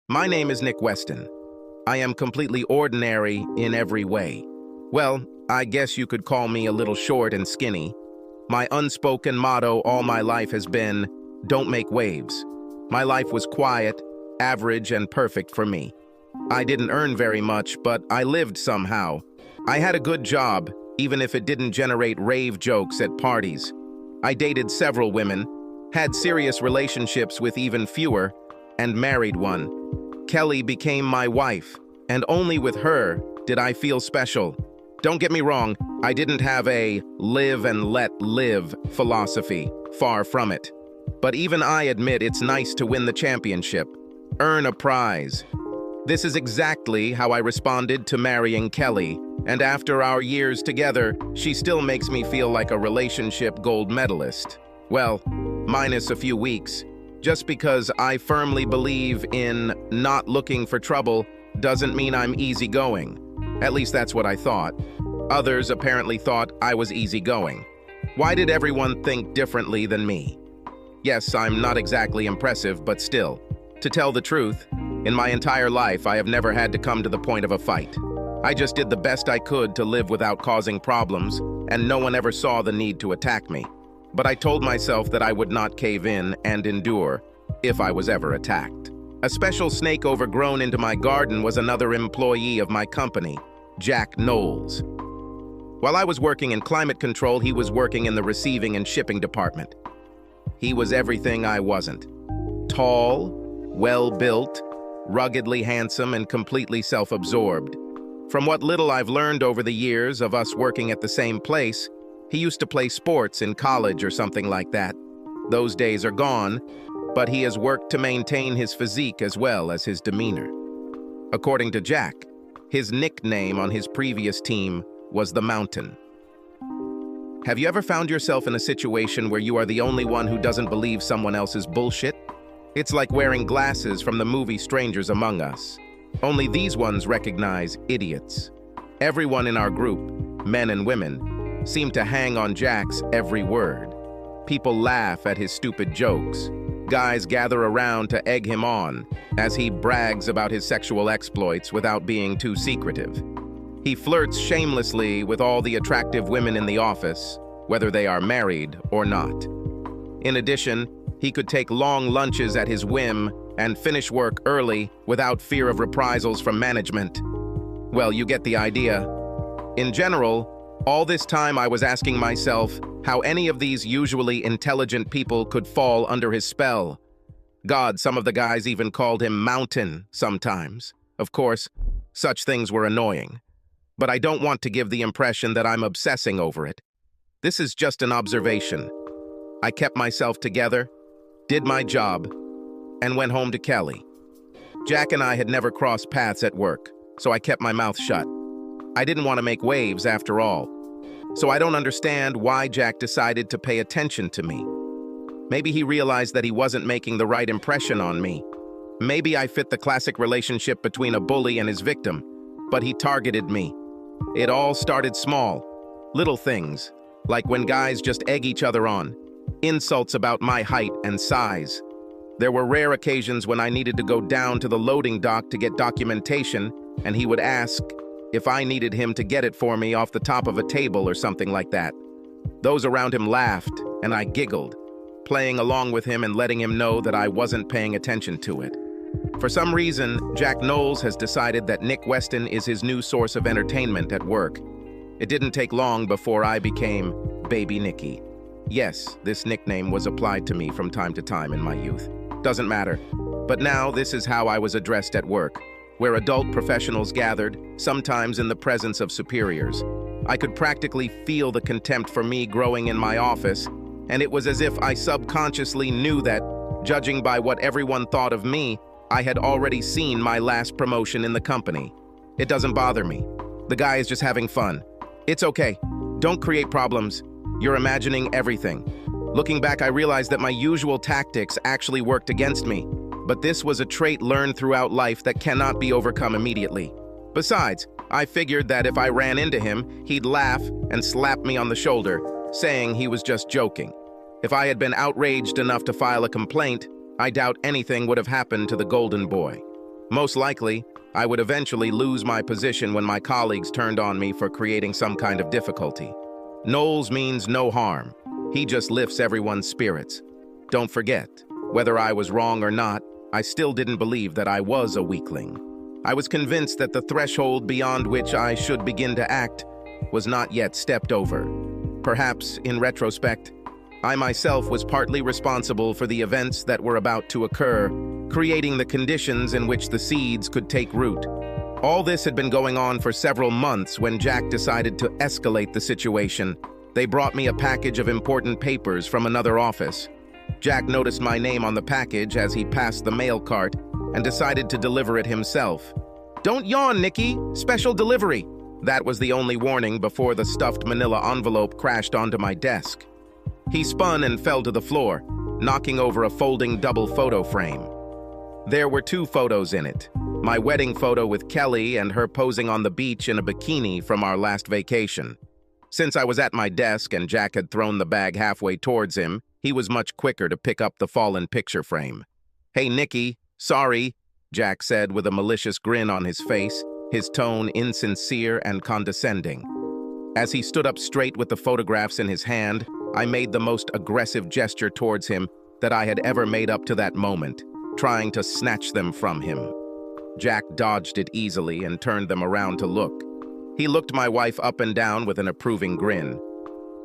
My name is Nick Weston. I am completely ordinary in every way. Well, I guess you could call me a little short and skinny. My unspoken motto all my life has been, don't make waves. My life was quiet, average, and perfect for me. I didn't earn very much, but I lived somehow. I had a good job, even if it didn't generate rave jokes at parties. I dated several women, had serious relationships with even fewer, and married one. Kelly became my wife, and only with her did I feel special. Don't get me wrong, I didn't have a live and let live philosophy, far from it. But even I admit it's nice to win the championship, earn a prize. This is exactly how I responded to marrying Kelly, and after our years together, she still makes me feel like a relationship gold medalist. Well, minus a few weeks. Just because I firmly believe in not looking for trouble doesn't mean I'm easygoing. At least that's what I thought. Others apparently thought I was easygoing. Why did everyone think differently than me? Yes, I'm not exactly impressive, but still. To tell the truth, in my entire life, I have never had to come to the point of a fight. I just did the best I could to live without causing problems, and no one ever saw the need to attack me. But I told myself that I would not cave in and endure if I was ever attacked. A special snake overgrown into my garden was another employee of my company, Jack Knowles. While I was working in climate control, he was working in the receiving and shipping department. He was everything I wasn't. Tall, well-built, ruggedly handsome, and completely self-absorbed. From what little I've learned over the years of us working at the same place, he used to play sports in college or something like that. Those days are gone, but he has worked to maintain his physique as well as his demeanor. According to Jack, his nickname on his previous team was the Mountain. Have you ever found yourself in a situation where you are the only one who doesn't believe someone else's bullshit? It's like wearing glasses from the movie Strangers Among Us. Only these ones recognize idiots. Everyone in our group, men and women, seem to hang on Jack's every word. People laugh at his stupid jokes. Guys gather around to egg him on as he brags about his sexual exploits without being too secretive. He flirts shamelessly with all the attractive women in the office, whether they are married or not. In addition, he could take long lunches at his whim and finish work early without fear of reprisals from management. Well, you get the idea. In general, all this time I was asking myself how any of these usually intelligent people could fall under his spell. God, some of the guys even called him Mountain sometimes. Of course, such things were annoying. But I don't want to give the impression that I'm obsessing over it. This is just an observation. I kept myself together, did my job, and went home to Kelly. Jack and I had never crossed paths at work, so I kept my mouth shut. I didn't want to make waves after all. So I don't understand why Jack decided to pay attention to me. Maybe he realized that he wasn't making the right impression on me. Maybe I fit the classic relationship between a bully and his victim, but he targeted me. It all started small, little things, like when guys just egg each other on, insults about my height and size. There were rare occasions when I needed to go down to the loading dock to get documentation, and he would ask if I needed him to get it for me off the top of a table or something like that. Those around him laughed, and I giggled, playing along with him and letting him know that I wasn't paying attention to it. For some reason, Jack Knowles has decided that Nick Weston is his new source of entertainment at work. It didn't take long before I became Baby Nicky. Yes, this nickname was applied to me from time to time in my youth. Doesn't matter. But now this is how I was addressed at work, where adult professionals gathered, sometimes in the presence of superiors. I could practically feel the contempt for me growing in my office, and it was as if I subconsciously knew that, judging by what everyone thought of me, I had already seen my last promotion in the company. It doesn't bother me. The guy is just having fun. It's okay. Don't create problems. You're imagining everything. Looking back, I realized that my usual tactics actually worked against me. But this was a trait learned throughout life that cannot be overcome immediately. Besides, I figured that if I ran into him, he'd laugh and slap me on the shoulder, saying he was just joking. If I had been outraged enough to file a complaint, I doubt anything would have happened to the golden boy. Most likely, I would eventually lose my position when my colleagues turned on me for creating some kind of difficulty. Knowles means no harm. He just lifts everyone's spirits. Don't forget, whether I was wrong or not, I still didn't believe that I was a weakling. I was convinced that the threshold beyond which I should begin to act was not yet stepped over. Perhaps, in retrospect, I myself was partly responsible for the events that were about to occur, creating the conditions in which the seeds could take root. All this had been going on for several months when Jack decided to escalate the situation. They brought me a package of important papers from another office. Jack noticed my name on the package as he passed the mail cart and decided to deliver it himself. "Don't yawn, Nikki! Special delivery!" That was the only warning before the stuffed manila envelope crashed onto my desk. He spun and fell to the floor, knocking over a folding double photo frame. There were 2 photos in it. My wedding photo with Kelly and her posing on the beach in a bikini from our last vacation. Since I was at my desk and Jack had thrown the bag halfway towards him, he was much quicker to pick up the fallen picture frame. "Hey, Nikki, sorry," Jack said with a malicious grin on his face, his tone insincere and condescending. As he stood up straight with the photographs in his hand, I made the most aggressive gesture towards him that I had ever made up to that moment, trying to snatch them from him. Jack dodged it easily and turned them around to look. He looked my wife up and down with an approving grin.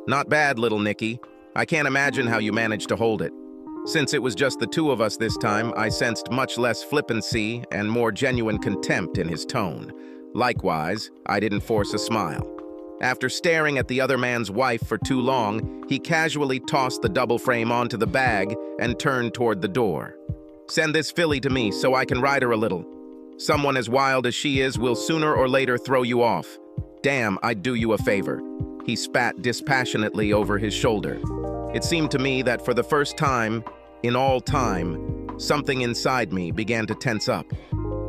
"Not bad, little Nikki. I can't imagine how you managed to hold it." Since it was just the 2 of us this time, I sensed much less flippancy and more genuine contempt in his tone. Likewise, I didn't force a smile. After staring at the other man's wife for too long, he casually tossed the double frame onto the bag and turned toward the door. "Send this filly to me so I can ride her a little. Someone as wild as she is will sooner or later throw you off. Damn, I'd do you a favor." He spat dispassionately over his shoulder. It seemed to me that for the first time, in all time, something inside me began to tense up.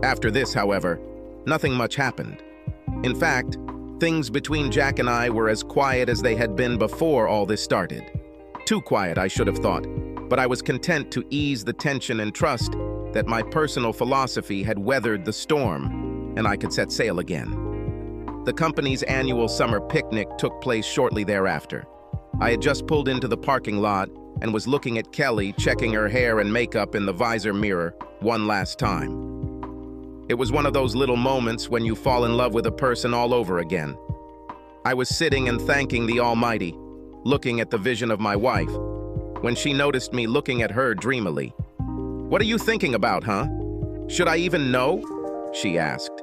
After this, however, nothing much happened. In fact, things between Jack and I were as quiet as they had been before all this started. Too quiet, I should have thought, but I was content to ease the tension and trust that my personal philosophy had weathered the storm and I could set sail again. The company's annual summer picnic took place shortly thereafter. I had just pulled into the parking lot and was looking at Kelly checking her hair and makeup in the visor mirror one last time. It was one of those little moments when you fall in love with a person all over again. I was sitting and thanking the Almighty, looking at the vision of my wife, when she noticed me looking at her dreamily. "What are you thinking about, huh? Should I even know?" she asked.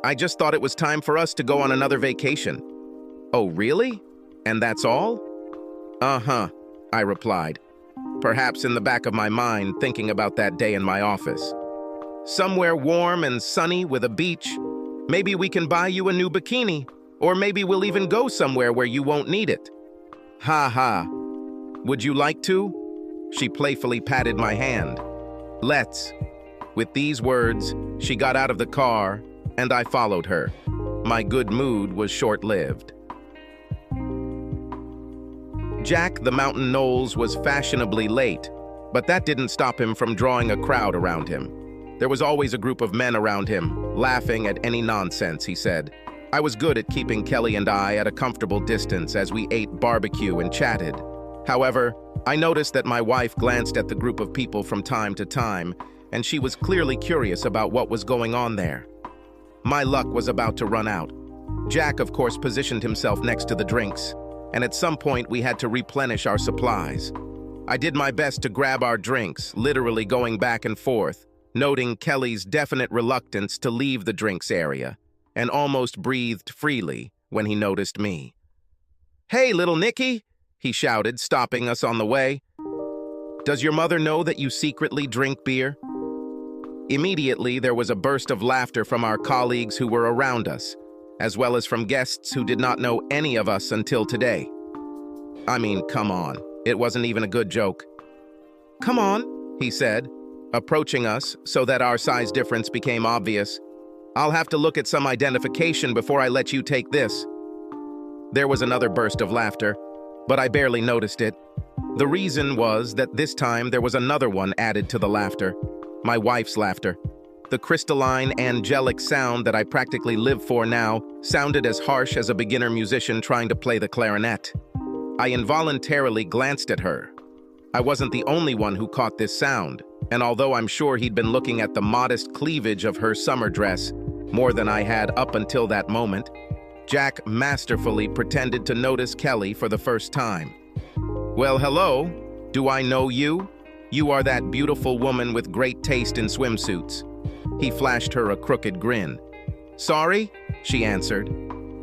"I just thought it was time for us to go on another vacation." "Oh, really? And that's all?" "Uh-huh," I replied, perhaps in the back of my mind thinking about that day in my office. "Somewhere warm and sunny with a beach. Maybe we can buy you a new bikini, or maybe we'll even go somewhere where you won't need it." "Ha ha. Would you like to?" She playfully patted my hand. "Let's." With these words, she got out of the car, and I followed her. My good mood was short-lived. Jack the Mountain Knowles was fashionably late, but that didn't stop him from drawing a crowd around him. There was always a group of men around him, laughing at any nonsense he said. I was good at keeping Kelly and I at a comfortable distance as we ate barbecue and chatted. However, I noticed that my wife glanced at the group of people from time to time, and she was clearly curious about what was going on there. My luck was about to run out. Jack, of course, positioned himself next to the drinks, and at some point we had to replenish our supplies. I did my best to grab our drinks, literally going back and forth, noting Kelly's definite reluctance to leave the drinks area, and almost breathed freely when he noticed me. "Hey, little Nikki," he shouted, stopping us on the way. "Does your mother know that you secretly drink beer?" Immediately, there was a burst of laughter from our colleagues who were around us, as well as from guests who did not know any of us until today. I mean, come on. It wasn't even a good joke. "Come on," he said, approaching us so that our size difference became obvious. "I'll have to look at some identification before I let you take this." There was another burst of laughter, but I barely noticed it. The reason was that this time there was another one added to the laughter, my wife's laughter. The crystalline, angelic sound that I practically live for now sounded as harsh as a beginner musician trying to play the clarinet. I involuntarily glanced at her. I wasn't the only one who caught this sound, and although I'm sure he'd been looking at the modest cleavage of her summer dress more than I had up until that moment, Jack masterfully pretended to notice Kelly for the first time. "Well, hello. Do I know you? You are that beautiful woman with great taste in swimsuits." He flashed her a crooked grin. "Sorry?" she answered.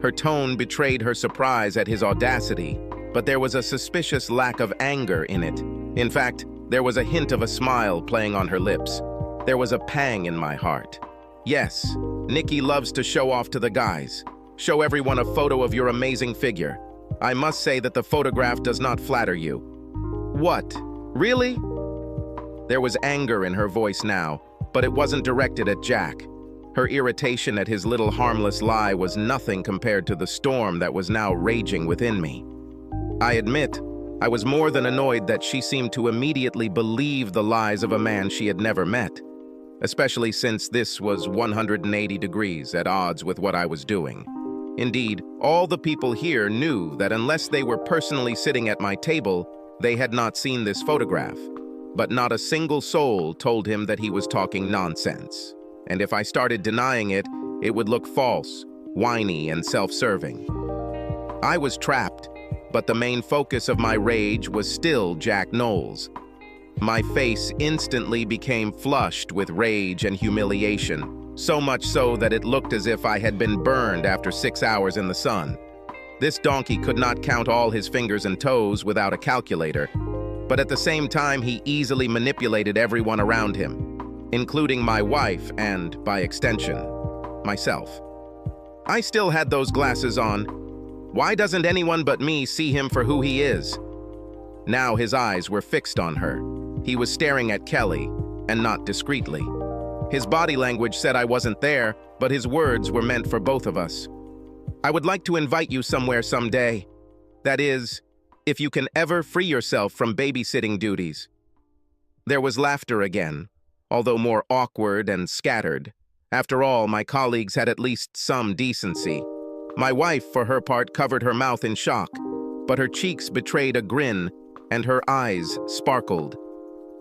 Her tone betrayed her surprise at his audacity, but there was a suspicious lack of anger in it. In fact, there was a hint of a smile playing on her lips. There was a pang in my heart. "Yes, Nikki loves to show off to the guys. Show everyone a photo of your amazing figure. I must say that the photograph does not flatter you." "What? Really?" There was anger in her voice now, but it wasn't directed at Jack. Her irritation at his little harmless lie was nothing compared to the storm that was now raging within me. I admit, I was more than annoyed that she seemed to immediately believe the lies of a man she had never met, especially since this was 180 degrees at odds with what I was doing. Indeed, all the people here knew that unless they were personally sitting at my table, they had not seen this photograph. But not a single soul told him that he was talking nonsense. And if I started denying it, it would look false, whiny, and self-serving. I was trapped, but the main focus of my rage was still Jack Knowles. My face instantly became flushed with rage and humiliation, so much so that it looked as if I had been burned after 6 hours in the sun. This donkey could not count all his fingers and toes without a calculator, but at the same time he easily manipulated everyone around him, including my wife and, by extension, myself. I still had those glasses on. Why doesn't anyone but me see him for who he is? Now his eyes were fixed on her. He was staring at Kelly, and not discreetly. His body language said I wasn't there, but his words were meant for both of us. "I would like to invite you somewhere someday. That is, if you can ever free yourself from babysitting duties." There was laughter again, although more awkward and scattered. After all, my colleagues had at least some decency. My wife, for her part, covered her mouth in shock, but her cheeks betrayed a grin and her eyes sparkled.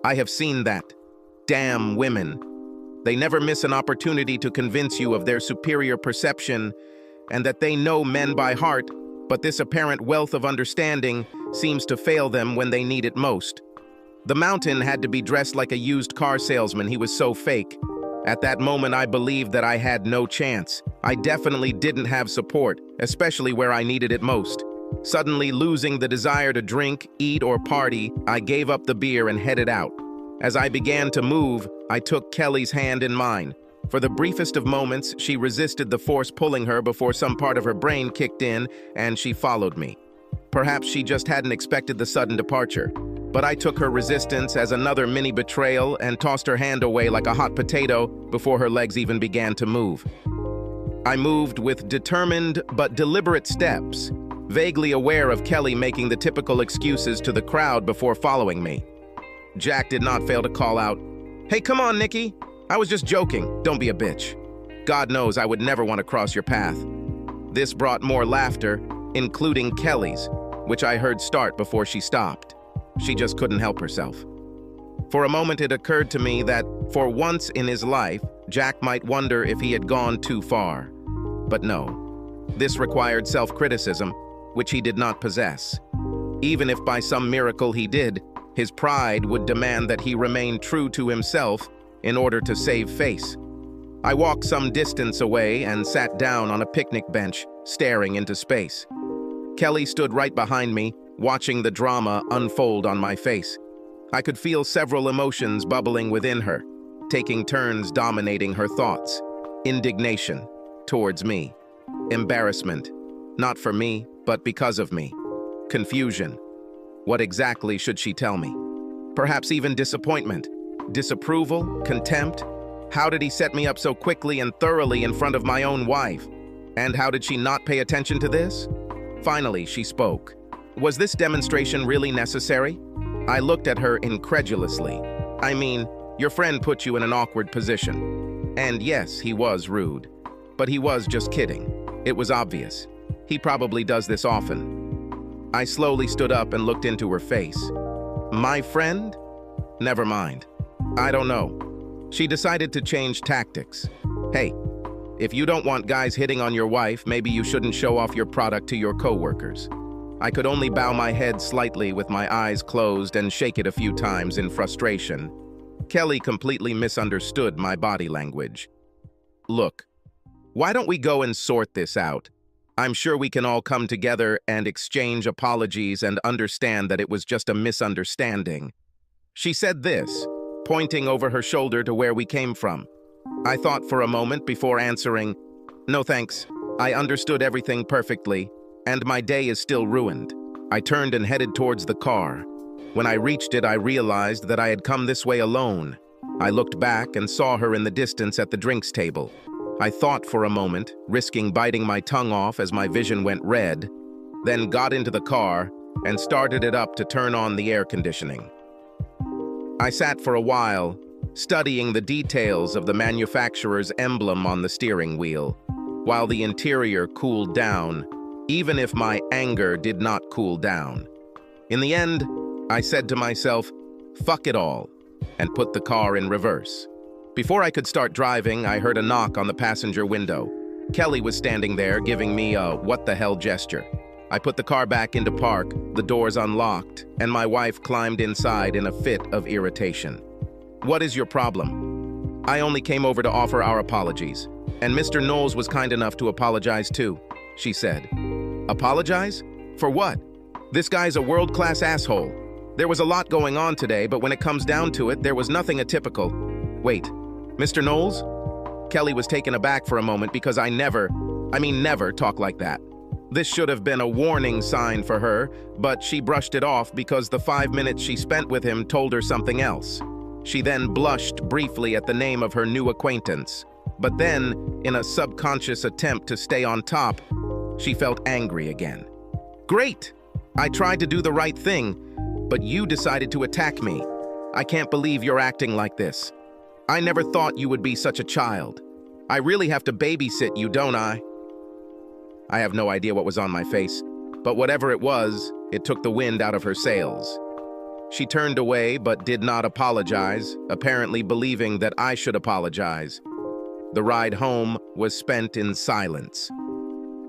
I have seen that. Damn women. They never miss an opportunity to convince you of their superior perception and that they know men by heart, but this apparent wealth of understanding seems to fail them when they need it most. The mountain had to be dressed like a used car salesman. He was so fake. At that moment, I believed that I had no chance. I definitely didn't have support, especially where I needed it most. Suddenly losing the desire to drink, eat, or party, I gave up the beer and headed out. As I began to move, I took Kelly's hand in mine. For the briefest of moments, she resisted the force pulling her before some part of her brain kicked in and she followed me. Perhaps she just hadn't expected the sudden departure, but I took her resistance as another mini betrayal and tossed her hand away like a hot potato before her legs even began to move. I moved with determined but deliberate steps, vaguely aware of Kelly making the typical excuses to the crowd before following me. Jack did not fail to call out, "Hey, come on, Nikki. I was just joking. Don't be a bitch. God knows I would never want to cross your path." This brought more laughter, including Kelly's, which I heard start before she stopped. She just couldn't help herself. For a moment it occurred to me that, for once in his life, Jack might wonder if he had gone too far. But no. This required self-criticism, which he did not possess. Even if by some miracle he did, his pride would demand that he remain true to himself in order to save face. I walked some distance away and sat down on a picnic bench, staring into space. Kelly stood right behind me, watching the drama unfold on my face. I could feel several emotions bubbling within her, taking turns dominating her thoughts. Indignation towards me. Embarrassment, not for me, but because of me. Confusion. What exactly should she tell me? Perhaps even disappointment. Disapproval? Contempt? How did he set me up so quickly and thoroughly in front of my own wife? And how did she not pay attention to this? Finally, she spoke. Was this demonstration really necessary? I looked at her incredulously. I mean, your friend put you in an awkward position. And yes, he was rude. But he was just kidding. It was obvious. He probably does this often. I slowly stood up and looked into her face. My friend? Never mind. I don't know. She decided to change tactics. Hey, if you don't want guys hitting on your wife, maybe you shouldn't show off your product to your coworkers. I could only bow my head slightly with my eyes closed and shake it a few times in frustration. Kelly completely misunderstood my body language. Look, why don't we go and sort this out? I'm sure we can all come together and exchange apologies and understand that it was just a misunderstanding. She said this, pointing over her shoulder to where we came from. I thought for a moment before answering, "No thanks, I understood everything perfectly, and my day is still ruined." I turned and headed towards the car. When I reached it, I realized that I had come this way alone. I looked back and saw her in the distance at the drinks table. I thought for a moment, risking biting my tongue off as my vision went red, then got into the car and started it up to turn on the air conditioning. I sat for a while, studying the details of the manufacturer's emblem on the steering wheel, while the interior cooled down, even if my anger did not cool down. In the end, I said to myself, "Fuck it all," and put the car in reverse. Before I could start driving, I heard a knock on the passenger window. Kelly was standing there, giving me a what-the-hell gesture. I put the car back into park, the doors unlocked, and my wife climbed inside in a fit of irritation. "What is your problem?" "I only came over to offer our apologies, and Mr. Knowles was kind enough to apologize too," she said. "Apologize? For what? This guy's a world-class asshole. There was a lot going on today, but when it comes down to it, there was nothing atypical." "Wait, Mr. Knowles?" Kelly was taken aback for a moment because I never talk like that. This should have been a warning sign for her, but she brushed it off because the 5 minutes she spent with him told her something else. She then blushed briefly at the name of her new acquaintance. But then, in a subconscious attempt to stay on top, she felt angry again. "Great! I tried to do the right thing, but you decided to attack me. I can't believe you're acting like this. I never thought you would be such a child. I really have to babysit you, don't I?" I have no idea what was on my face, but whatever it was, it took the wind out of her sails. She turned away but did not apologize, apparently believing that I should apologize. The ride home was spent in silence.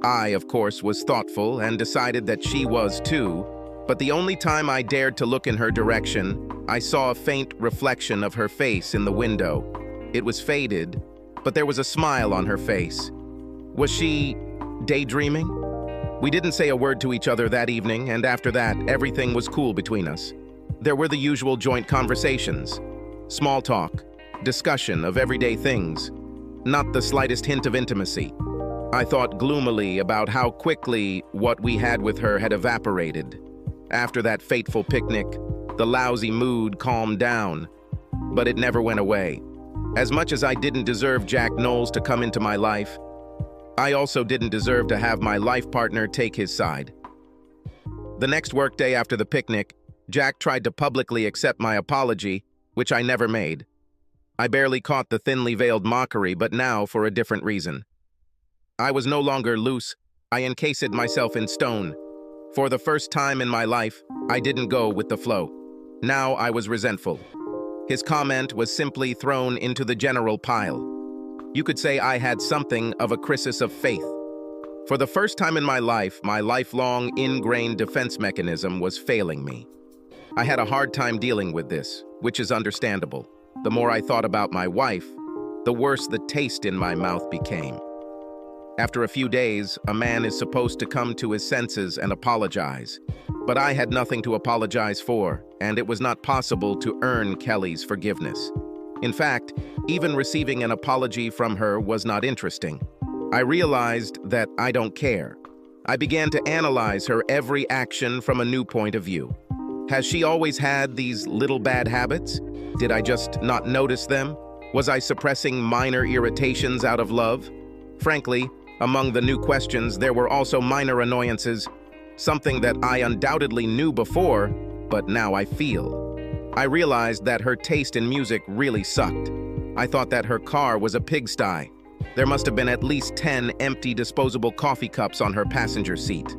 I, of course, was thoughtful and decided that she was too, but the only time I dared to look in her direction, I saw a faint reflection of her face in the window. It was faded, but there was a smile on her face. Was she daydreaming? We didn't say a word to each other that evening, and after that, everything was cool between us. There were the usual joint conversations, small talk, discussion of everyday things, not the slightest hint of intimacy. I thought gloomily about how quickly what we had with her had evaporated. After that fateful picnic, the lousy mood calmed down, but it never went away. As much as I didn't deserve Jack Knowles to come into my life, I also didn't deserve to have my life partner take his side. The next workday after the picnic, Jack tried to publicly accept my apology, which I never made. I barely caught the thinly veiled mockery, but now for a different reason. I was no longer loose. I encased myself in stone. For the first time in my life, I didn't go with the flow. Now I was resentful. His comment was simply thrown into the general pile. You could say I had something of a crisis of faith. For the first time in my life, my lifelong ingrained defense mechanism was failing me. I had a hard time dealing with this, which is understandable. The more I thought about my wife, the worse the taste in my mouth became. After a few days, a man is supposed to come to his senses and apologize. But I had nothing to apologize for, and it was not possible to earn Kelly's forgiveness. In fact, even receiving an apology from her was not interesting. I realized that I don't care. I began to analyze her every action from a new point of view. Has she always had these little bad habits? Did I just not notice them? Was I suppressing minor irritations out of love? Frankly, among the new questions, there were also minor annoyances, something that I undoubtedly knew before, but now I feel. I realized that her taste in music really sucked. I thought that her car was a pigsty. There must have been at least 10 empty disposable coffee cups on her passenger seat.